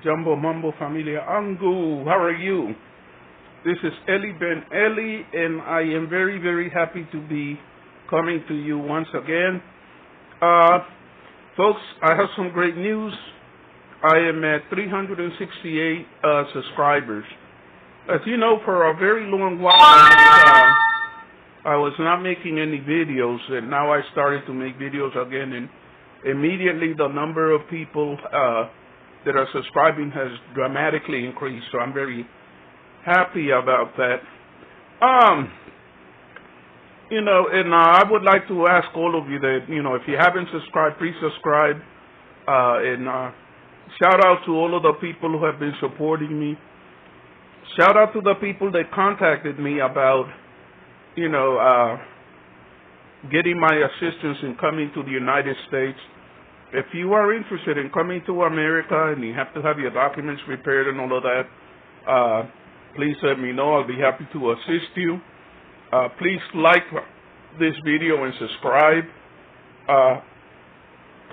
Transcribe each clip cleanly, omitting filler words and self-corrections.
Jumbo Mumbo Familia Angu. How are you? This is Eli-Ben-Eli, and I am very, very happy to be coming to you once again. Uh, Folks, I have some great news. I am at 368 subscribers. As you know, for a very long while, I was not making any videos, and now I started to make videos again, and immediately the number of people that are subscribing has dramatically increased, so I'm very happy about that. And I would like to ask all of you that, if you haven't subscribed, please subscribe, and shout out to all of the people who have been supporting me. Shout out to the people that contacted me about, getting my assistance in coming to the United States. If you are interested in coming to America and you have to have your documents prepared and all of that, please let me know. I'll be happy to assist you. Please like this video and subscribe.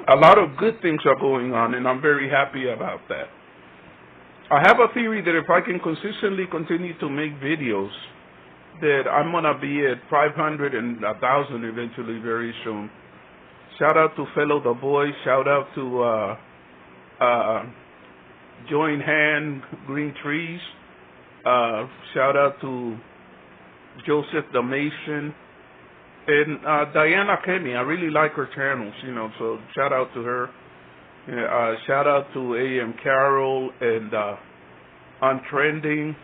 A lot of good things are going on, and I'm very happy about that. I have a theory that if I can consistently continue to make videos, that I'm going to be at 500 and 1,000 eventually very soon. Shout out to Fellow the Boys. Shout out to Join Hand Green Trees. Shout out to Joseph the Mason. And Diana Kenny. I really like her channels, so shout out to her. Shout out to A.M. Carroll and On Trending.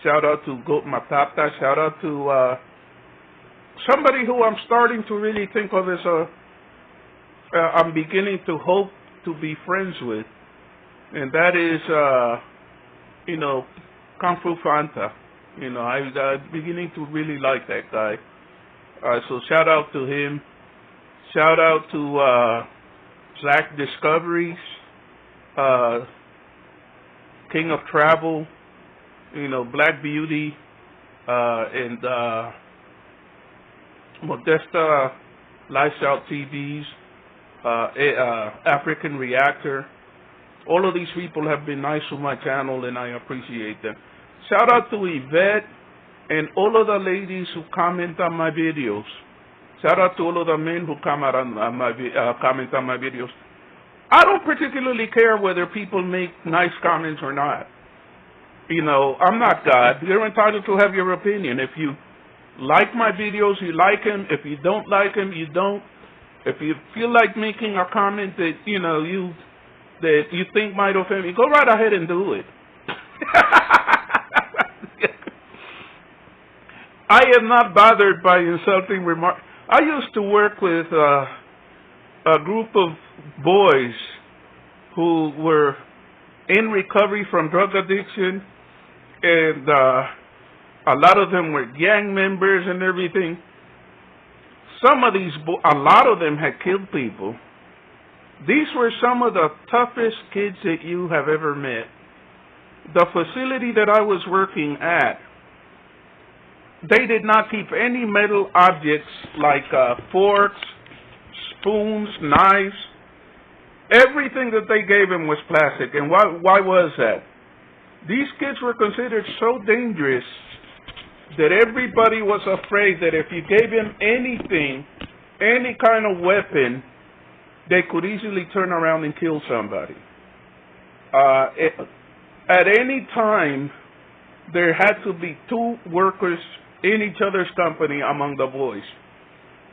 Shout out to Goat Matata. Shout out to somebody who I'm starting to really think of as I'm beginning to hope to be friends with. And that is, Kung Fu Fanta. I'm beginning to really like that guy. So shout out to him. Shout out to Zach Discoveries, King of Travel, Black Beauty, and Modesta Lifestyle TVs, African Reactor. All of these people have been nice to my channel, and I appreciate them. Shout out to Yvette and all of the ladies who comment on my videos. Shout out to all of the men who comment on my videos. I don't particularly care whether people make nice comments or not. I'm not God. You're entitled to have your opinion. If you like my videos, you like them. If you don't like them, you don't. If you feel like making a comment that, that you think might offend me, go right ahead and do it. I am not bothered by insulting remarks. I used to work with a group of boys who were in recovery from drug addiction, and a lot of them were gang members and everything. Some of these, a lot of them had killed people. These were some of the toughest kids that you have ever met. The facility that I was working at, they did not keep any metal objects like forks, spoons, knives. Everything that they gave them was plastic. And why was that? These kids were considered so dangerous that everybody was afraid that if you gave them anything, any kind of weapon, they could easily turn around and kill somebody. At any time, there had to be 2 workers in each other's company among the boys.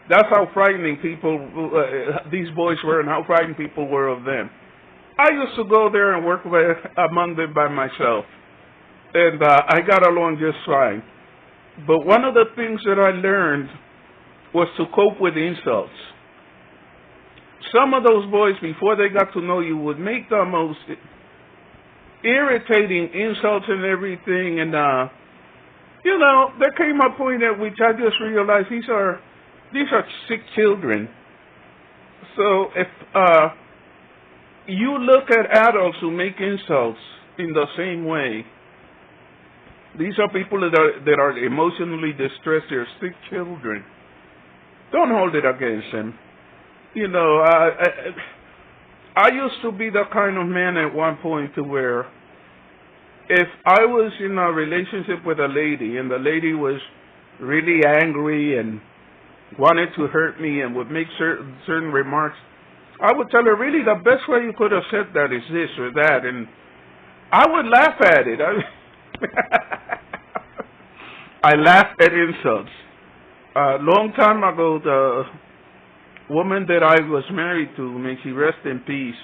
That's how frightening these boys were, and how frightened people were of them. I used to go there and work among them by myself, and I got along just fine. But one of the things that I learned was to cope with insults. Some of those boys, before they got to know you, would make the most irritating insults and everything, and there came a point at which I just realized these are sick children. So if you look at adults who make insults in the same way, these are people that are emotionally distressed. They're sick children. Don't hold it against them. I used to be the kind of man at one point to where if I was in a relationship with a lady and the lady was really angry and wanted to hurt me and would make certain remarks, I would tell her, really, the best way you could have said that is this or that, and I would laugh at it. I laughed at insults. A long time ago, the woman that I was married to, may she rest in peace,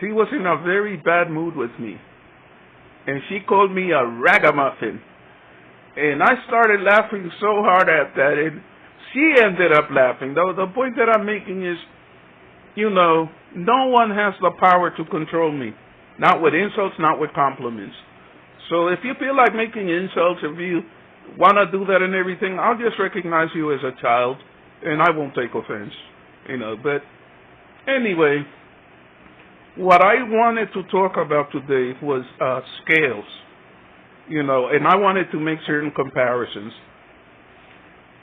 she was in a very bad mood with me, and she called me a ragamuffin. And I started laughing so hard at that, and she ended up laughing. The point that I'm making is, no one has the power to control me. Not with insults, not with compliments. So if you feel like making insults, if you want to do that and everything, I'll just recognize you as a child, and I won't take offense. But anyway, what I wanted to talk about today was scales. And I wanted to make certain comparisons.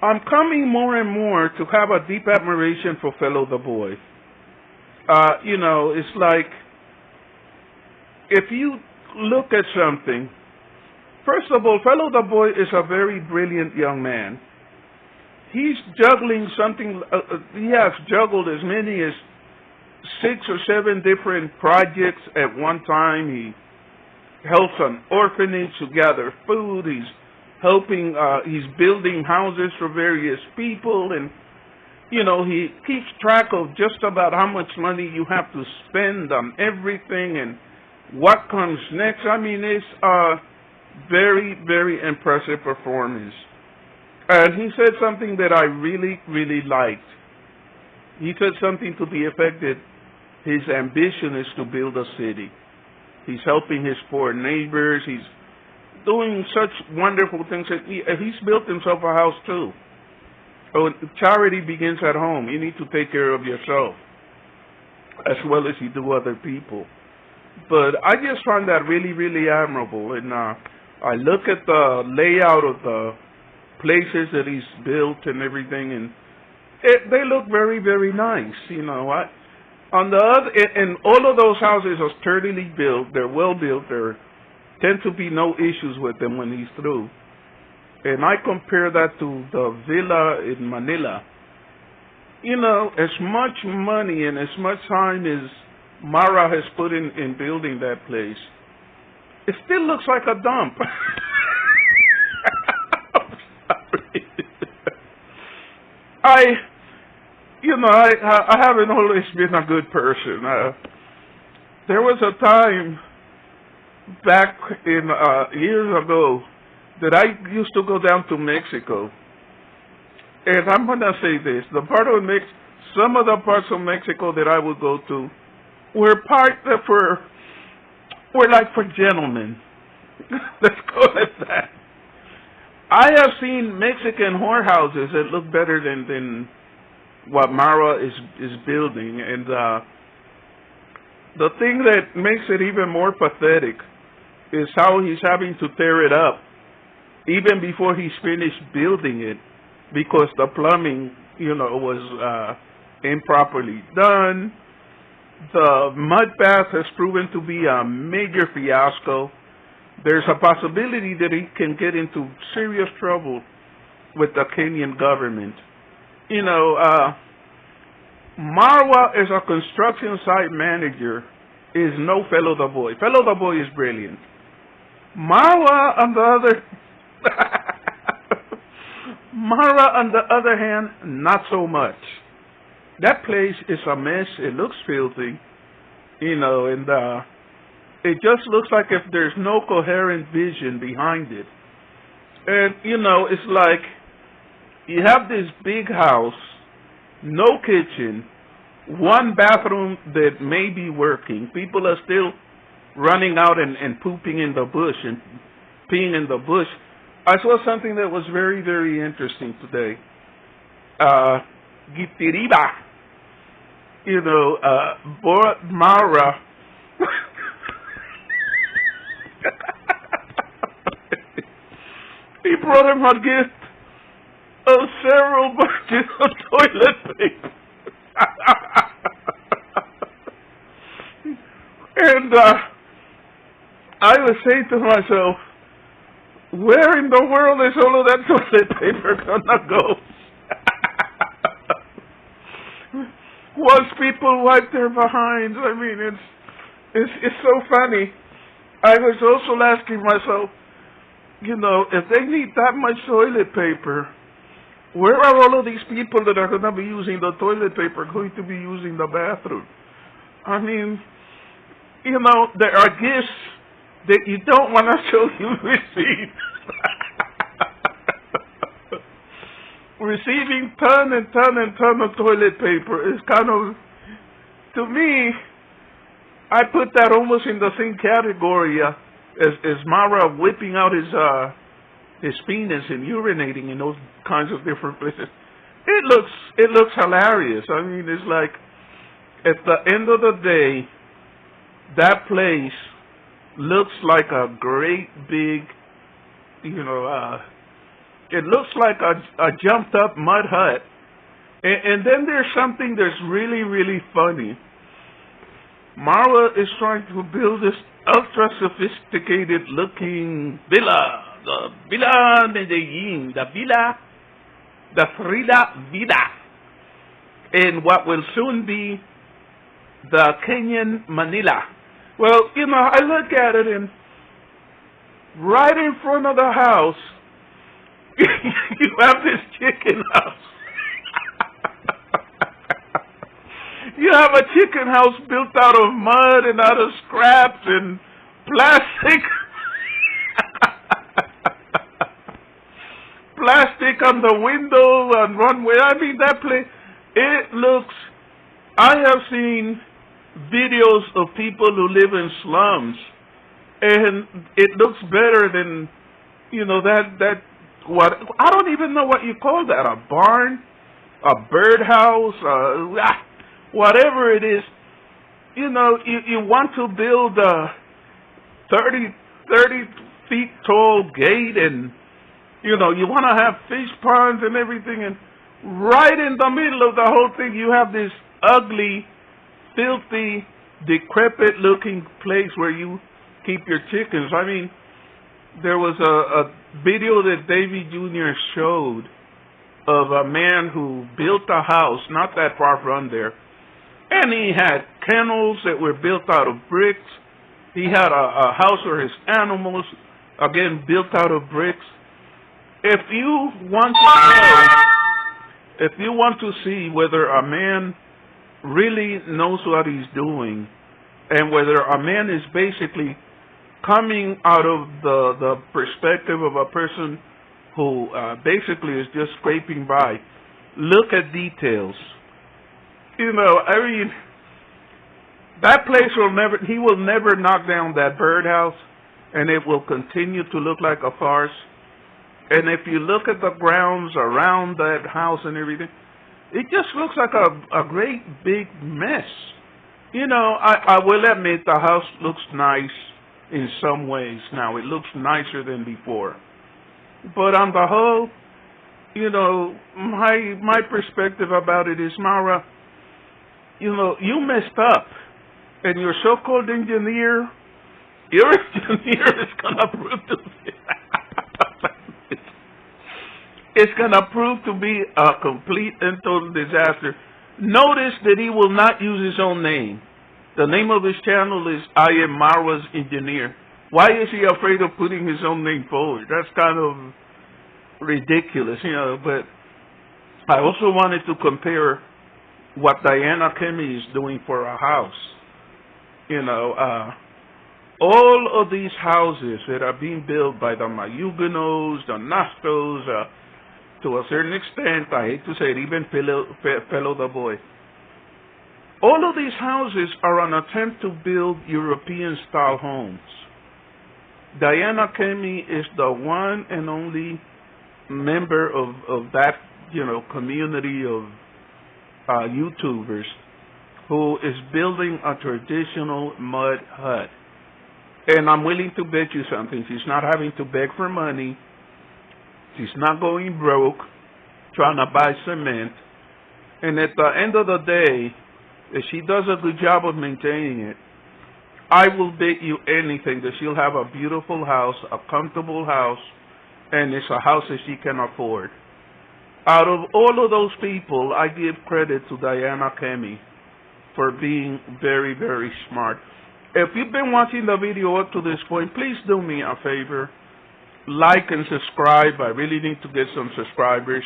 I'm coming more and more to have a deep admiration for Fellow the Boy. It's like, if you look at something, first of all, Fellow the Boy is a very brilliant young man. He's juggling something, he has juggled as many as 6 or 7 different projects at one time. He helps an orphanage to gather food. He's helping, he's building houses for various people, and, he keeps track of just about how much money you have to spend on everything and what comes next. I mean, it's a very, very impressive performance. And he said something that I really, really liked. He said something to the effect that his ambition is to build a city. He's helping his poor neighbors. He's doing such wonderful things. He's built himself a house too. So charity begins at home. You need to take care of yourself as well as you do other people. But I just find that really, really admirable. And I look at the layout of the places that he's built and everything, and they look very, very nice. On the other, and all of those houses are sturdily built. They're well built. There tend to be no issues with them when he's through. And I compare that to the villa in Manila. As much money and as much time as Mara has put in building that place, it still looks like a dump. I'm sorry. I haven't always been a good person. There was a time back in years ago that I used to go down to Mexico, and I'm gonna say this: some of the parts of Mexico that I would go to were parts that were like for gentlemen. Let's call it that. I have seen Mexican whorehouses that look better than what Marwa is building, and the thing that makes it even more pathetic is how he's having to tear it up even before he's finished building it, because the plumbing, was improperly done. The mud bath has proven to be a major fiasco. There's a possibility that he can get into serious trouble with the Kenyan government. Marwa as a construction site manager is no Fellow the Boy. Fellow the Boy is brilliant. Marwa on the other hand, not so much. That place is a mess. It looks filthy, and it just looks like if there's no coherent vision behind it. And, it's like you have this big house, no kitchen, one bathroom that may be working. People are still running out and pooping in the bush and peeing in the bush. I saw something that was very, very interesting today. Gitiriba. Mara. He brought him a gift of several bunches of toilet paper. And I was saying to myself, where in the world is all of that toilet paper gonna go? Once people wipe their behinds, I mean, it's so funny. I was also asking myself, you know, if they need that much toilet paper, where are all of these people that are going to be using the toilet paper going to be using the bathroom? I mean, you know, there are gifts that you don't want to show you receive. Receiving ton and ton of toilet paper is kind of, to me, I put that almost in the same category as Mara whipping out his penis and urinating in those kinds of different places. It looks hilarious. I mean, it's like at the end of the day, that place looks like a great big, you know, it looks like a jumped up mud hut. And then there's something that's really, really funny. Marwa is trying to build this ultra sophisticated looking villa. The Villa Medellin, the Frida Villa, in what will soon be the Kenyan Manila. Well, you know, I look at it and right in front of the house, you have this chicken house. You have a chicken house built out of mud and out of scraps and plastic. Plastic on the window and runway. I mean, that place, it looks, I have seen videos of people who live in slums, and it looks better than, you know, what, I don't even know what you call that, a barn, a birdhouse, whatever it is. You know, you want to build a 30 feet tall gate, and you know, you want to have fish ponds and everything, and right in the middle of the whole thing, you have this ugly, filthy, decrepit-looking place where you keep your chickens. I mean, there was a video that Davey Jr. showed of a man who built a house not that far from there, and he had kennels that were built out of bricks. He had a house for his animals, again, built out of bricks. If you want to see whether a man really knows what he's doing, and whether a man is basically coming out of the perspective of a person who basically is just scraping by, look at details. You know, I mean, that place he will never knock down that birdhouse, and it will continue to look like a farce. And if you look at the grounds around that house and everything, it just looks like a great big mess. You know, I will admit the house looks nice in some ways now. It looks nicer than before. But on the whole, you know, my perspective about it is, Mara, you know, you messed up. And your so-called engineer, your engineer is going to prove to be it's going to prove to be a complete and total disaster. Notice that he will not use his own name. The name of his channel is amMarwa's Engineer. Why is he afraid of putting his own name forward? That's kind of ridiculous, you know. But I also wanted to compare what Diana Kemi is doing for a house. You know, all of these houses that are being built by the Mayuganos, the Nastos, to a certain extent, I hate to say it, even Fellow the Boy. All of these houses are an attempt to build European-style homes. Diana Kemi is the one and only member of that, you know, community of YouTubers who is building a traditional mud hut. And I'm willing to bet you something. She's not having to beg for money. She's not going broke trying to buy cement. And at the end of the day, if she does a good job of maintaining it, I will bet you anything that she'll have a beautiful house, a comfortable house, and it's a house that she can afford. Out of all of those people, I give credit to Diana Kemi for being very, very smart. If you've been watching the video up to this point, please do me a favor. Like and subscribe. I really need to get some subscribers.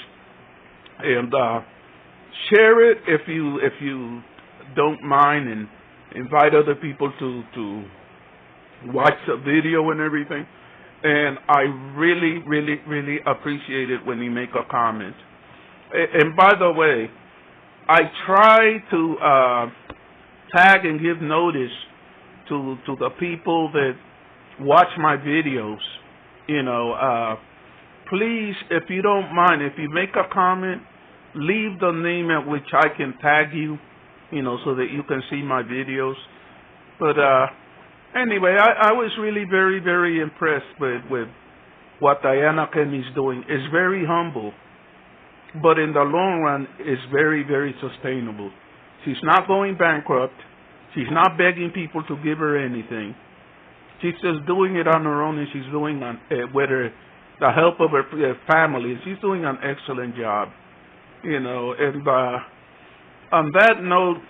And share it if you don't mind, and invite other people to watch the video and everything. And I really, really, really appreciate it when you make a comment. And by the way, I try to tag and give notice to the people that watch my videos. You know, please, if you don't mind, if you make a comment, leave the name at which I can tag you, you know, so that you can see my videos. But anyway, I was really very, very impressed with what Diana Kemi's doing. It's very humble, but in the long run, it's very, very sustainable. She's not going bankrupt. She's not begging people to give her anything. She's just doing it on her own, and she's doing it with the help of her family. She's doing an excellent job, you know. And on that note,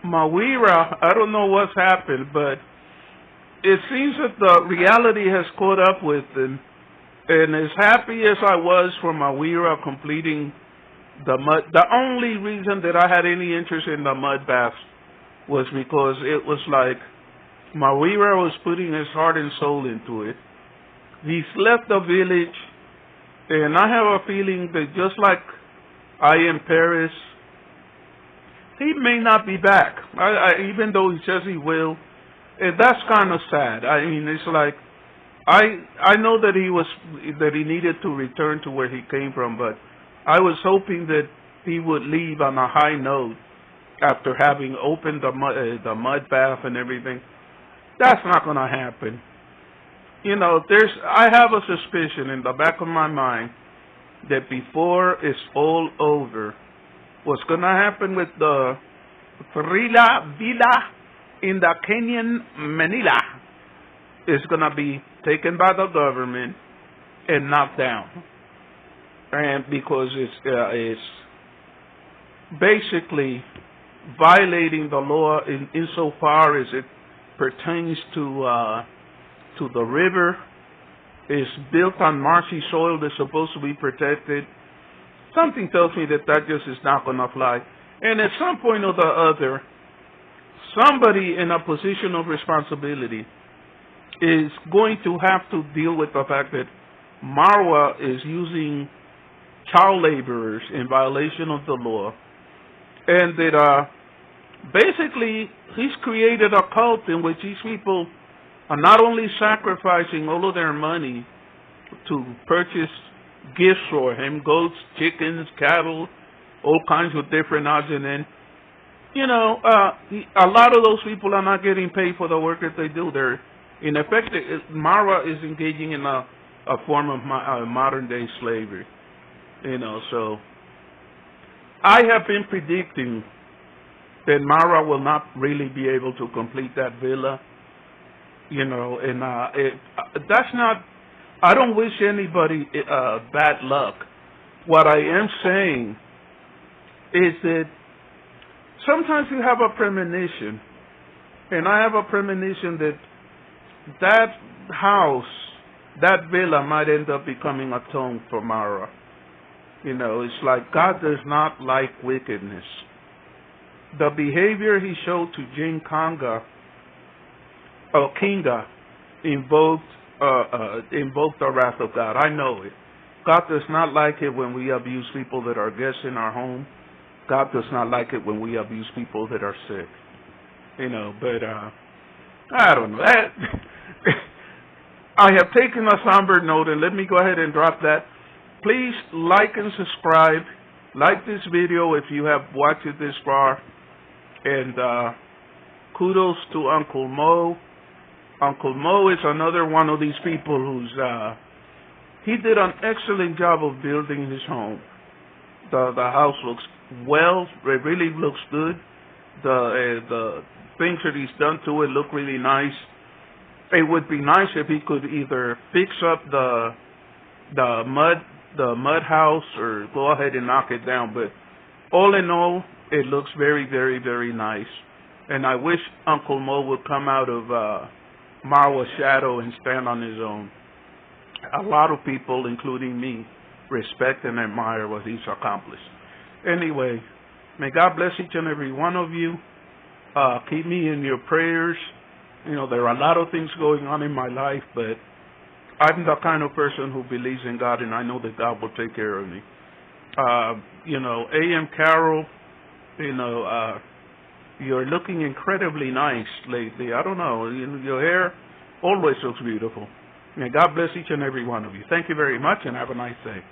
Mawira, I don't know what's happened, but it seems that the reality has caught up with them. And as happy as I was for Mawira completing the mud, the only reason that I had any interest in the mud baths was because it was like Mawira was putting his heart and soul into it. He's left the village, and I have a feeling that just like I am Paris, he may not be back. Even though he says he will, and that's kind of sad. I mean, it's like I know that he needed to return to where he came from, but I was hoping that he would leave on a high note after having opened the mud bath and everything. That's not going to happen. You know, I have a suspicion in the back of my mind that before it's all over, what's going to happen with the Frila Villa in the Kenyan Manila is going to be taken by the government and knocked down. And because it's basically violating the law insofar as it pertains to the river. Is built on marshy soil that's supposed to be protected. Something tells me that just is not going to fly. And at some point or the other, somebody in a position of responsibility is going to have to deal with the fact that Marwa is using child laborers in violation of the law, and that basically he's created a cult in which these people are not only sacrificing all of their money to purchase gifts for him, goats, chickens, cattle, all kinds of different odds and ends. You know, a lot of those people are not getting paid for the work that they do. They're, in effect, Marwa is engaging in a form of modern day slavery. You know, so I have been predicting that Marwa will not really be able to complete that villa. You know, and that's not, I don't wish anybody bad luck. What I am saying is that sometimes you have a premonition, and I have a premonition that that house, that villa might end up becoming a tomb for Mara. You know, it's like God does not like wickedness. The behavior he showed to Jane Kinga invoked the wrath of God. I know it. God does not like it when we abuse people that are guests in our home. God does not like it when we abuse people that are sick. You know, but I don't know. I have taken a somber note, and let me go ahead and drop that. Please like and subscribe. Like this video if you have watched it this far. And kudos to Uncle Mo. Uncle Mo is another one of these people who's he did an excellent job of building his home. The house looks well, it really looks good. The things that he's done to it look really nice. It would be nice if he could either fix up the mud house or go ahead and knock it down. But all in all, it looks very, very, very nice. And I wish Uncle Mo would come out of Marwa's shadow and stand on his own. A lot of people, including me, respect and admire what he's accomplished. Anyway, may God bless each and every one of you. Keep me in your prayers. You know, there are a lot of things going on in my life, but I'm the kind of person who believes in God, and I know that God will take care of me. You know, A.M. Carroll, you know, you're looking incredibly nice lately. I don't know, your hair always looks beautiful. May God bless each and every one of you. Thank you very much, and have a nice day.